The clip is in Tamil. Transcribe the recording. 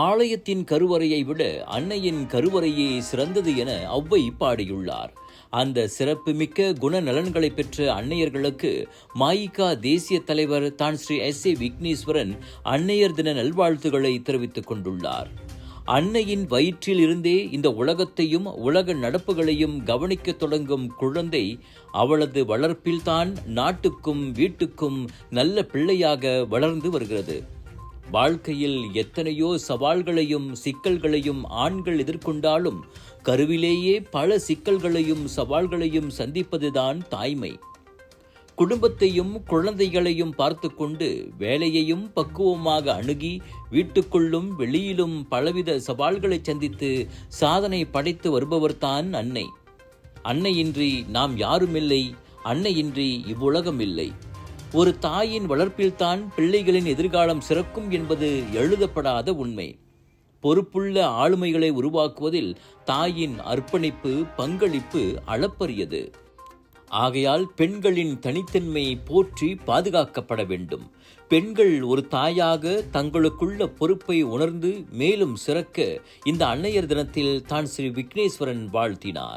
ஆலயத்தின் கருவறையை விட அன்னையின் கருவறையே சிறந்தது என ஔவை பாடியுள்ளார். அந்த சிறப்புமிக்க குணநலன்களை பெற்ற அன்னையர்களுக்கு மாயிகா தேசிய தலைவர் தான் ஸ்ரீ எஸ். ஏ. விக்னேஸ்வரன் அன்னையர் தின நல்வாழ்த்துக்களை தெரிவித்துக் கொண்டுள்ளார். அன்னையின் வயிற்றில் இருந்தே இந்த உலகத்தையும் உலக நடப்புகளையும் கவனிக்க தொடங்கும் குழந்தை அவளது வளர்ப்பில்தான் நாட்டுக்கும் வீட்டுக்கும் நல்ல பிள்ளையாக வளர்ந்து வருகிறது. வாழ்க்கையில் எத்தனையோ சவால்களையும் சிக்கல்களையும் ஆண்கள் எதிர்கொண்டாலும் கருவிலேயே பல சிக்கல்களையும் சவால்களையும் சந்திப்பதுதான் தாய்மை. குடும்பத்தையும் குழந்தைகளையும் பார்த்து கொண்டு வேலையையும் பக்குவமாக அணுகி வீட்டுக்குள்ளும் வெளியிலும் பலவித சவால்களை சந்தித்து சாதனை படைத்து வருபவர்தான் அன்னை. அன்னையின்றி நாம் யாருமில்லை, அன்னையின்றி இவ்வுலகம் இல்லை. ஒரு தாயின் வளர்ப்பில்தான் பிள்ளைகளின் எதிர்காலம் சிறக்கும் என்பது எழுதப்படாத உண்மை. பொறுப்புள்ள ஆளுமைகளை உருவாக்குவதில் தாயின் அர்ப்பணிப்பு பங்களிப்பு அளப்பரியது. ஆகையால் பெண்களின் தனித்தன்மை போற்றி பாதுகாக்கப்பட வேண்டும். பெண்கள் ஒரு தாயாக தங்களுக்குள்ள பொறுப்பை உணர்ந்து மேலும் சிறக்க இந்த அன்னையர் தினத்தில் தான் ஸ்ரீ விக்னேஸ்வரன் வாழ்த்தினார்.